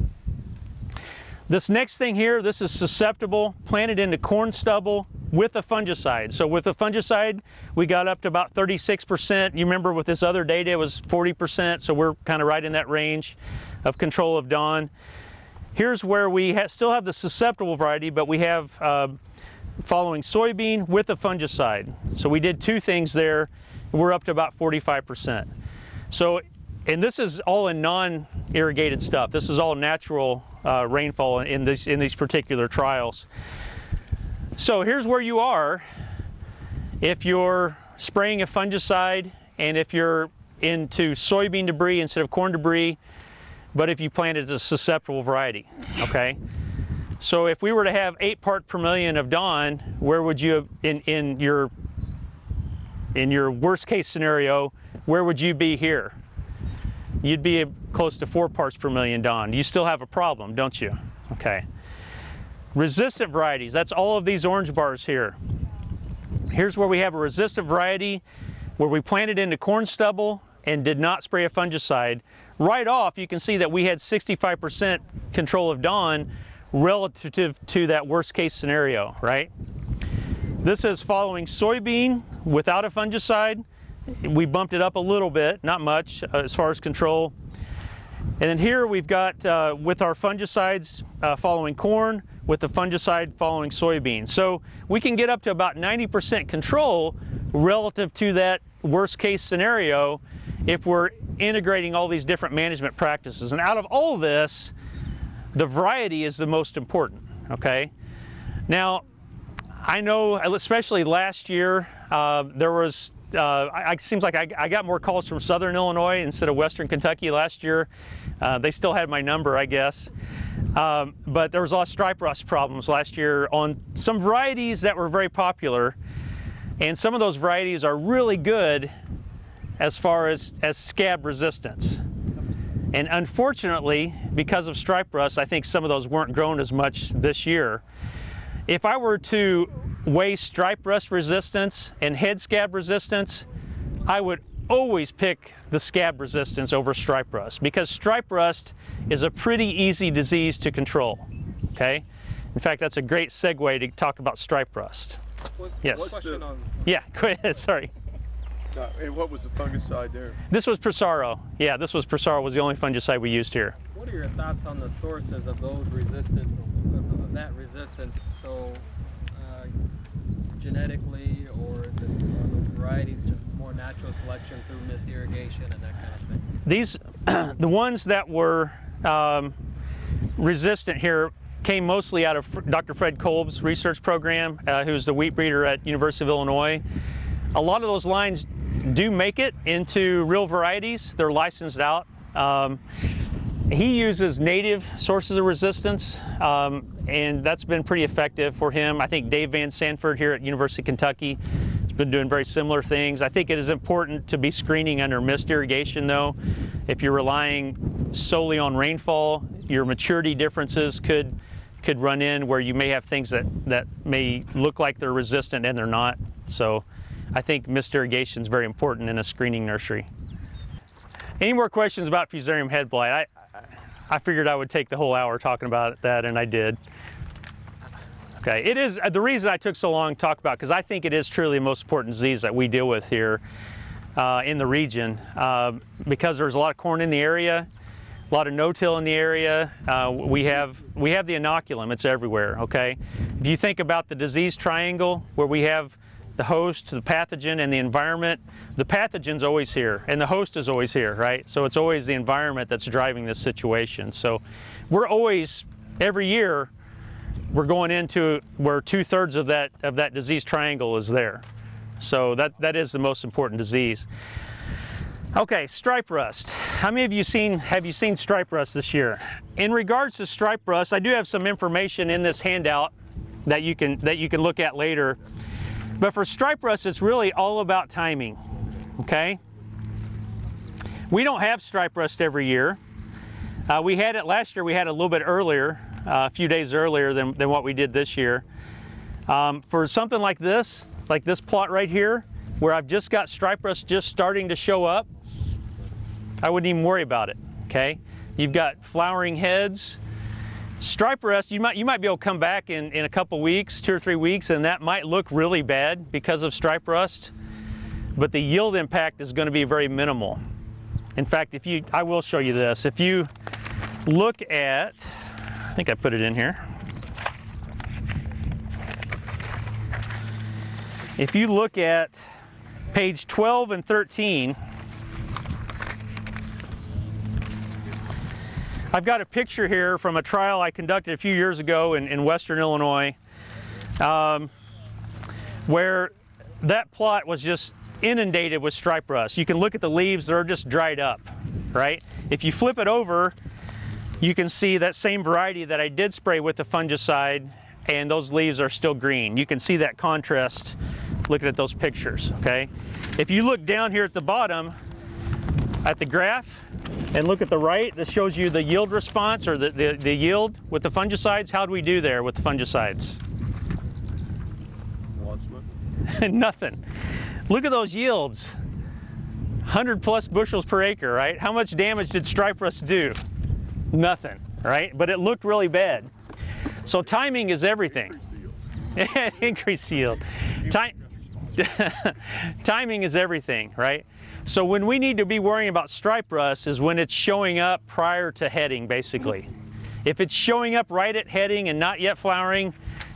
This next thing here, this is susceptible, planted into corn stubble with a fungicide. So with a fungicide, we got up to about 36%. You remember with this other data, it was 40%, so we're kind of right in that range of control of dawn. Here's where we still have the susceptible variety, but we have following soybean with a fungicide. So we did two things there. We're up to about 45%. So, and this is all in non-irrigated stuff. This is all natural rainfall in these particular trials. So here's where you are if you're spraying a fungicide and if you're into soybean debris instead of corn debris, but if you planted a susceptible variety, okay? So if we were to have 8 parts per million of dawn, where would you, in your worst case scenario, where would you be here? You'd be close to 4 parts per million dawn. You still have a problem, don't you? Okay. Resistant varieties, that's all of these orange bars here. Here's where we have a resistant variety where we planted into corn stubble and did not spray a fungicide. Right off, you can see that we had 65% control of dawn relative to that worst case scenario, right? This is following soybean without a fungicide. We bumped it up a little bit, not much as far as control. And then here we've got with our fungicides following corn, with the fungicide following soybean. So we can get up to about 90% control relative to that worst case scenario if we're integrating all these different management practices. And out of all this, the variety is the most important, okay? Now, I know, especially last year, there was, it seems like I got more calls from Southern Illinois instead of Western Kentucky last year. They still had my number, I guess. But there was a lot of stripe rust problems last year on some varieties that were very popular. And some of those varieties are really good as far as scab resistance. And unfortunately, because of stripe rust, I think some of those weren't grown as much this year. If I were to weigh stripe rust resistance and head scab resistance, I would always pick the scab resistance over stripe rust, because stripe rust is a pretty easy disease to control, okay? In fact, that's a great segue to talk about stripe rust. Yes? Yeah, go ahead, sorry. And what was the fungicide there? This was Prosaro. Yeah, this was Prosaro, was the only fungicide we used here. What are your thoughts on the sources of those resistant, of that resistance? So genetically, or is it, are those varieties just more natural selection through misigation and that kind of thing? These, the ones that were resistant here came mostly out of Dr. Fred Kolb's research program, who's the wheat breeder at University of Illinois. A lot of those lines do make it into real varieties. They're licensed out. He uses native sources of resistance, and that's been pretty effective for him. I think Dave Van Sanford here at University of Kentucky has been doing very similar things. I think it is important to be screening under mist irrigation, though. If you're relying solely on rainfall, your maturity differences could run in where you may have things that may look like they're resistant and they're not. So I think mist irrigation is very important in a screening nursery. Any more questions about Fusarium head blight? I figured I would take the whole hour talking about that, and I did. Okay, it is the reason I took so long to talk about, because I think it is truly the most important disease that we deal with here in the region, because there's a lot of corn in the area, a lot of no-till in the area. We have the inoculum; it's everywhere. Okay, if you think about the disease triangle where we have the host, the pathogen, and the environment, the pathogen's always here, and the host is always here, right? So it's always the environment that's driving this situation. So we're always, every year, we're going into where 2/3 of that disease triangle is there. So that is the most important disease. Okay, stripe rust. How many of you have you seen stripe rust this year? In regards to stripe rust, I do have some information in this handout that you can look at later. But for stripe rust, it's really all about timing, okay? We don't have stripe rust every year. We had it last year, we had it a little bit earlier. a few days earlier than what we did this year. For something like this plot right here, where I've just got stripe rust just starting to show up, I wouldn't even worry about it, okay? You've got flowering heads. Stripe rust, you might be able to come back in a couple weeks, 2 or 3 weeks, and that might look really bad because of stripe rust, but the yield impact is going to be very minimal. In fact, I will show you this. If you look at, I think I put it in here. If you look at page 12 and 13, I've got a picture here from a trial I conducted a few years ago in Western Illinois, where that plot was just inundated with stripe rust. You can look at the leaves, they're just dried up, right? If you flip it over, you can see that same variety that I did spray with the fungicide, and those leaves are still green. You can see that contrast looking at those pictures, okay? If you look down here at the bottom at the graph and look at the right, this shows you the yield response, or the yield with the fungicides. How do we do there with the fungicides? Nothing. Look at those yields. 100+ bushels per acre, right? How much damage did stripe rust do? Nothing, right? But it looked really bad. So timing is everything. Increase yield. Timing is everything, right? So when we need to be worrying about stripe rust is when it's showing up prior to heading, basically. If it's showing up right at heading and not yet flowering,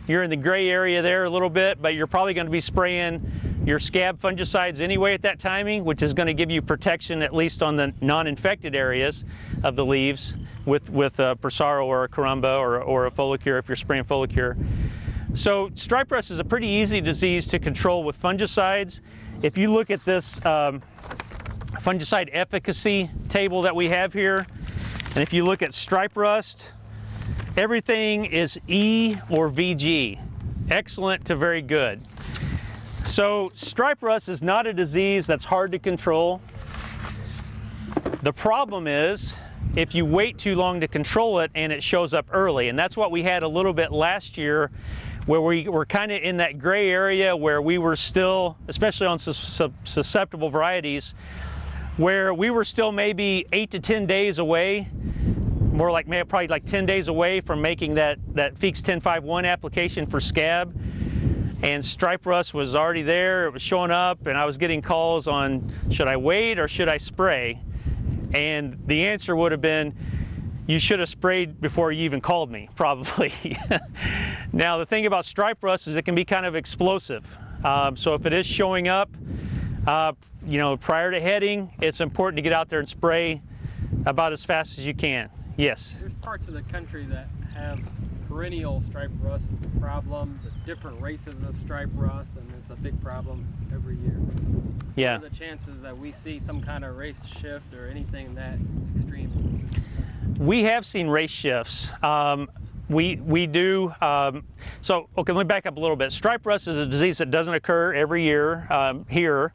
you're in the gray area there a little bit, but you're probably going to be spraying your scab fungicides anyway at that timing, which is going to give you protection at least on the non-infected areas of the leaves with a Persaro or a Carumba or a Folicure if you're spraying Folicure. So stripe rust is a pretty easy disease to control with fungicides. If you look at this fungicide efficacy table that we have here, and if you look at stripe rust, everything is E or VG, excellent to very good. So stripe rust is not a disease that's hard to control. The problem is if you wait too long to control it and it shows up early, and that's what we had a little bit last year, where we were kind of in that gray area where we were still, especially on susceptible varieties, where we were still maybe 8 to 10 days away, more like maybe probably like 10 days away from making that Feeks 1051 application for scab, and stripe rust was already there, it was showing up, and I was getting calls on should I wait or should I spray? And the answer would have been, you should have sprayed before you even called me, probably. Now the thing about stripe rust is it can be kind of explosive. So if it is showing up, you know, prior to heading, it's important to get out there and spray about as fast as you can. Yes? There's parts of the country that have perennial stripe rust problems, different races of stripe rust, and it's a big problem every year. Yeah. What are the chances that we see some kind of race shift or anything that extreme? We have seen race shifts. We do. So, okay, let me back up a little bit. Stripe rust is a disease that doesn't occur every year here.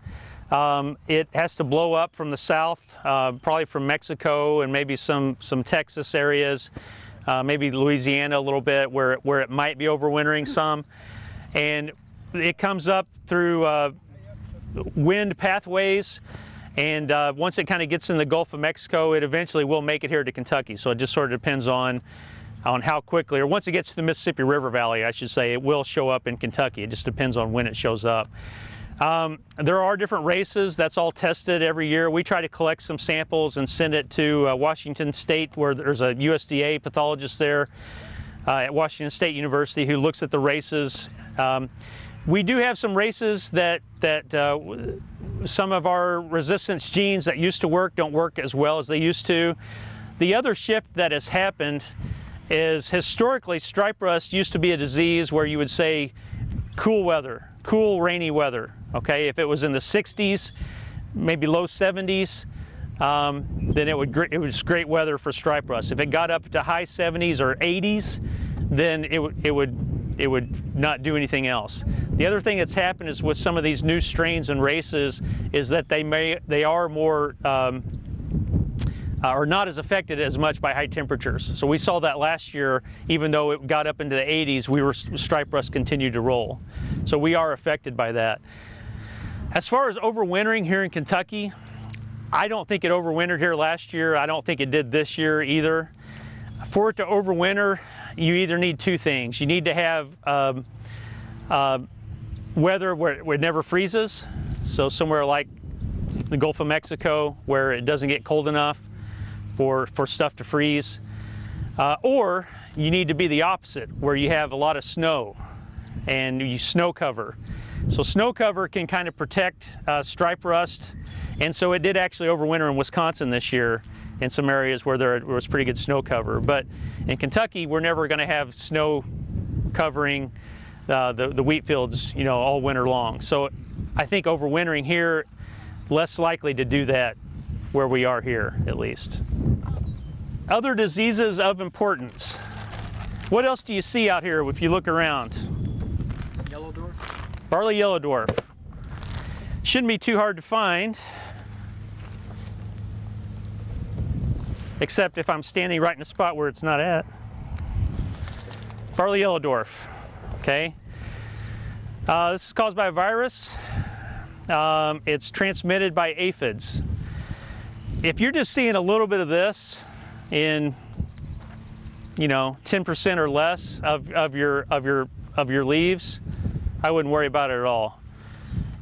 It has to blow up from the south, probably from Mexico and maybe some Texas areas, maybe Louisiana a little bit, where it might be overwintering some. And it comes up through wind pathways, and once it kind of gets in the Gulf of Mexico, it eventually will make it here to Kentucky. So it just sort of depends on how quickly, or once it gets to the Mississippi River Valley, I should say, it will show up in Kentucky. It just depends on when it shows up. There are different races. That's all tested every year. We try to collect some samples and send it to Washington State, where there's a USDA pathologist there at Washington State University who looks at the races. We do have some races that some of our resistance genes that used to work don't work as well as they used to. The other shift that has happened is historically stripe rust used to be a disease where you would say cool weather, cool rainy weather. Okay, if it was in the 60s, maybe low 70s, then it was great weather for stripe rust. If it got up to high 70s or 80s, then it would not do anything else. The other thing that's happened is with some of these new strains and races is that they are more or not as affected as much by high temperatures. So we saw that last year, even though it got up into the 80s, stripe rust continued to roll. So we are affected by that. As far as overwintering here in Kentucky, I don't think it overwintered here last year. I don't think it did this year either. For it to overwinter, you either need two things. You need to have weather where it never freezes. So somewhere like the Gulf of Mexico where it doesn't get cold enough for stuff to freeze. Or you need to be the opposite, where you have a lot of snow and you snow cover. So snow cover can kind of protect stripe rust, and so it did actually overwinter in Wisconsin this year in some areas where there was pretty good snow cover. But in Kentucky, we're never going to have snow covering the wheat fields, you know, all winter long. So I think overwintering here, less likely to do that where we are here, at least. Other diseases of importance. What else do you see out here if you look around? Yellow dwarf. Barley yellow dwarf. Shouldn't be too hard to find, except if I'm standing right in a spot where it's not at. Barley yellow dwarf, okay? This is caused by a virus. It's transmitted by aphids. If you're just seeing a little bit of this in, you know, 10% or less of your leaves, I wouldn't worry about it at all.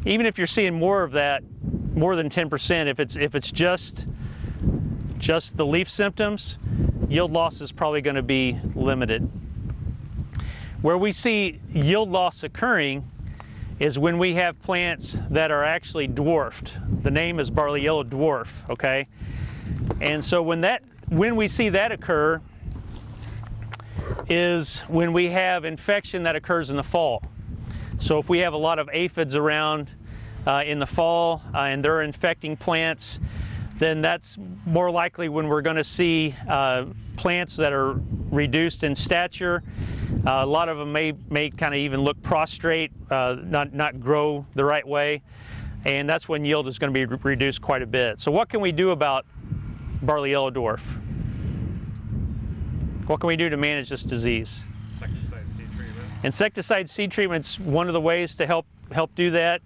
Even if you're seeing more of that, more than 10%, if it's just the leaf symptoms, yield loss is probably going to be limited. Where we see yield loss occurring is when we have plants that are actually dwarfed. The name is barley yellow dwarf, okay? And so when we see that occur is when we have infection that occurs in the fall. So if we have a lot of aphids around in the fall and they're infecting plants, then that's more likely when we're going to see plants that are reduced in stature. A lot of them may kind of even look prostrate, not grow the right way, and that's when yield is going to be reduced quite a bit. So what can we do about barley yellow dwarf? What can we do to manage this disease? Insecticide seed treatment. Insecticide seed treatment's one of the ways to help do that.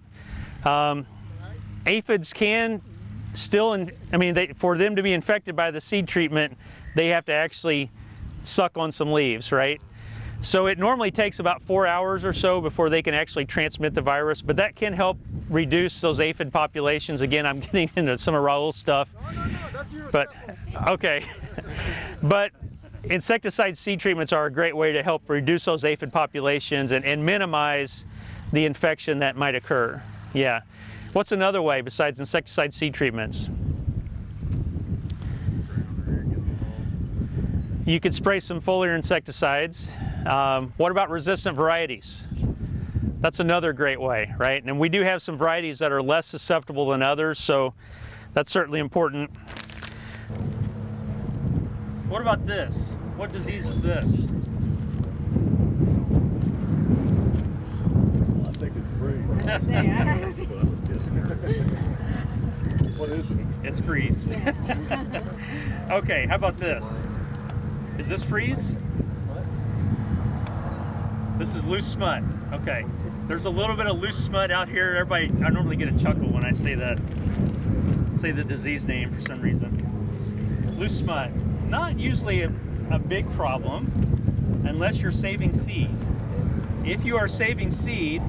Aphids can still, for them to be infected by the seed treatment, they have to actually suck on some leaves, right? So it normally takes about 4 hours or so before they can actually transmit the virus, but that can help reduce those aphid populations. Again, I'm getting into some of Raul's stuff. No, that's your but okay. But insecticide seed treatments are a great way to help reduce those aphid populations and minimize the infection that might occur. Yeah. What's another way besides insecticide seed treatments? You could spray some foliar insecticides. What about resistant varieties? That's another great way, right? And we do have some varieties that are less susceptible than others, so that's certainly important. What about this? What disease is this? I think it's free. What is it? It's freeze. Okay, how about this? Is this freeze? This is loose smut. Okay, there's a little bit of loose smut out here. Everybody, I normally get a chuckle when I say the disease name for some reason. Loose smut, not usually a big problem unless you're saving seed. If you are saving seed,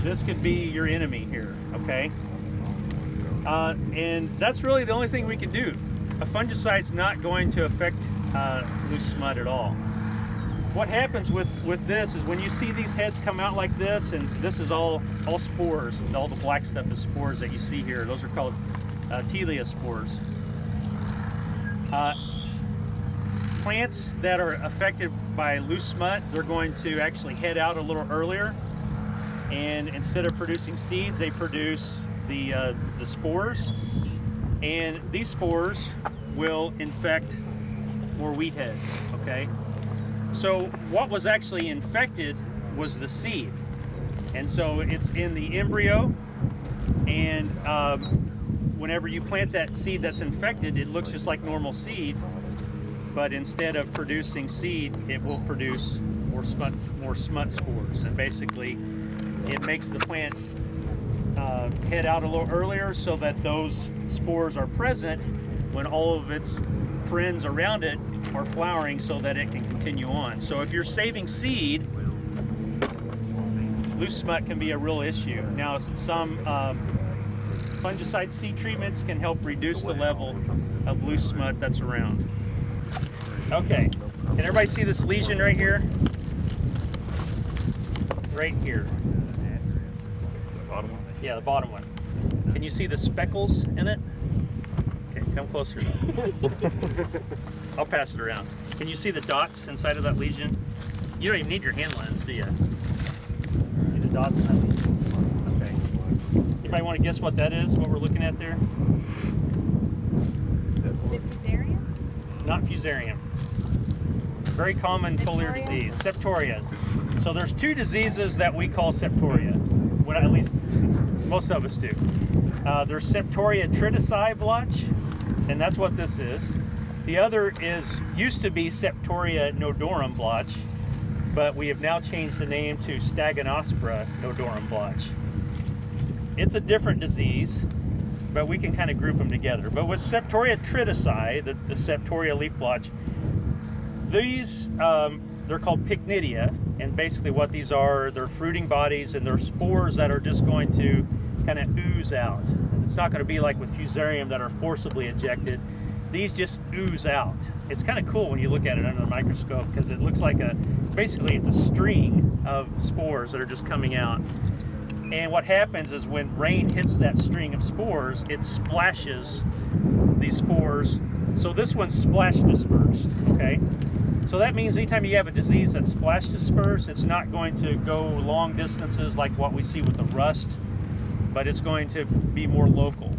this could be your enemy here, okay? And that's really the only thing we can do. A fungicide's not going to affect loose smut at all. What happens with this is when you see these heads come out like this, and this is all spores, all the black stuff is spores that you see here. Those are called Telia spores. Plants that are affected by loose smut, they're going to actually head out a little earlier, and instead of producing seeds, they produce the spores, and these spores will infect more wheat heads, okay? So what was actually infected was the seed, and so it's in the embryo, and whenever you plant that seed that's infected, it looks just like normal seed, but instead of producing seed, it will produce more smut spores, and basically it makes the plant head out a little earlier so that those spores are present when all of its friends around it are flowering, so that it can continue on. So if you're saving seed, loose smut can be a real issue. Now, some fungicide seed treatments can help reduce the level of loose smut that's around. Okay, can everybody see this lesion right here? Right here. The bottom one? Yeah, the bottom one. Can you see the speckles in it? Okay, come closer. I'll pass it around. Can you see the dots inside of that lesion? You don't even need your hand lens, do you? See the dots in that lesion? Okay. Anybody want to guess what that is, what we're looking at there? Is it Fusarium? Not Fusarium. Very common foliar disease, Septoria. So there's two diseases that we call Septoria. Well, at least most of us do. There's Septoria triticide blotch, and that's what this is. The other used to be Septoria nodorum blotch, but we have now changed the name to Ascospores nodorum blotch. It's a different disease, but we can kind of group them together. But with Septoria triticide, the Septoria leaf blotch, these, they're called pycnidia, and basically what these are, they're fruiting bodies and they're spores that are just going to kind of ooze out. It's not going to be like with Fusarium that are forcibly ejected. These just ooze out. It's kind of cool when you look at it under the microscope, because it looks like basically it's a string of spores that are just coming out. And what happens is when rain hits that string of spores, it splashes these spores. So this one's splash dispersed, okay? So that means anytime you have a disease that's splash dispersed, it's not going to go long distances like what we see with the rust, but it's going to be more local.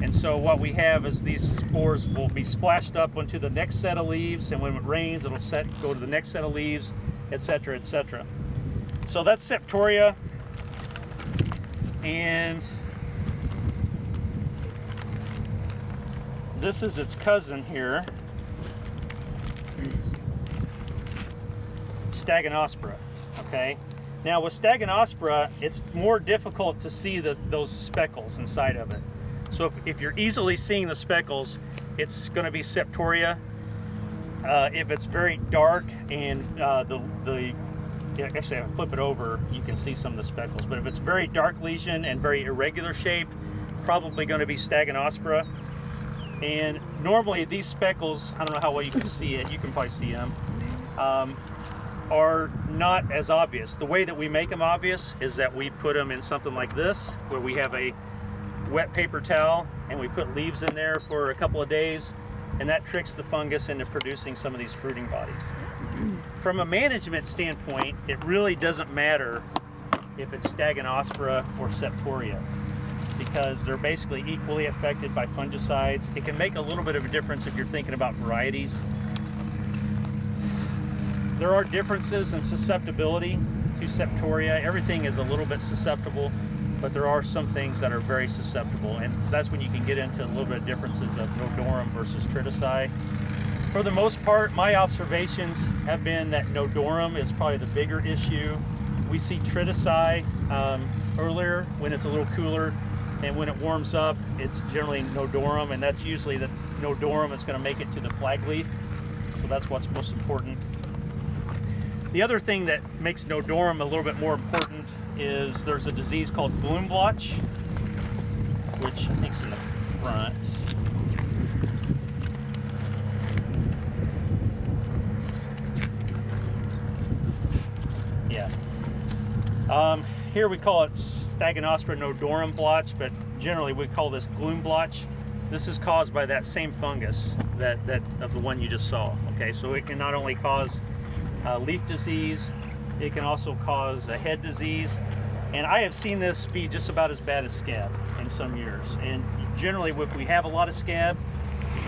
And so what we have is these spores will be splashed up onto the next set of leaves, and when it rains, it'll go to the next set of leaves, etc., etc. So that's Septoria, and this is its cousin here, Ascospores. Okay. Now with Ascospores, it's more difficult to see those speckles inside of it. So if you're easily seeing the speckles, it's going to be Septoria. If it's very dark and actually if I flip it over, you can see some of the speckles. But if it's very dark lesion and very irregular shape, probably going to be Ascospores. And normally these speckles, I don't know how well you can see it, you can probably see them, are not as obvious. The way that we make them obvious is that we put them in something like this, where we have a wet paper towel and we put leaves in there for a couple of days, and that tricks the fungus into producing some of these fruiting bodies. From a management standpoint, it really doesn't matter if it's Ascospores or Septoria, because they're basically equally affected by fungicides. It can make a little bit of a difference if you're thinking about varieties. There are differences in susceptibility to Septoria. Everything is a little bit susceptible, but there are some things that are very susceptible, and that's when you can get into a little bit of differences of nodorum versus triticide. For the most part, my observations have been that nodorum is probably the bigger issue. We see triticide earlier when it's a little cooler, and when it warms up, it's generally nodorum, and that's usually the nodorum that's going to make it to the flag leaf. So that's what's most important. The other thing that makes nodorum a little bit more important is there's a disease called Gloom Blotch, which I think is in the front. Yeah. Here we call it Ascospores nodorum blotch, but generally we call this Gloom Blotch. This is caused by that same fungus that of the one you just saw. Okay, so it can not only cause leaf disease, it can also cause a head disease, and I have seen this be just about as bad as scab in some years. And generally, if we have a lot of scab,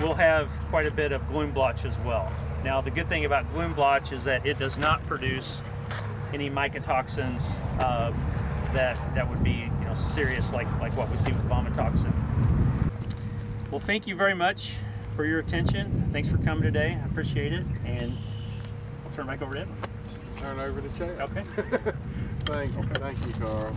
we'll have quite a bit of gloom blotch as well. Now, the good thing about gloom blotch is that it does not produce any mycotoxins that would be serious, like what we see with vomitoxin. Well, thank you very much for your attention. Thanks for coming today. I appreciate it. And I'll turn it back over to Edwin. Turn over to Chad. Okay. Thank you, Carl.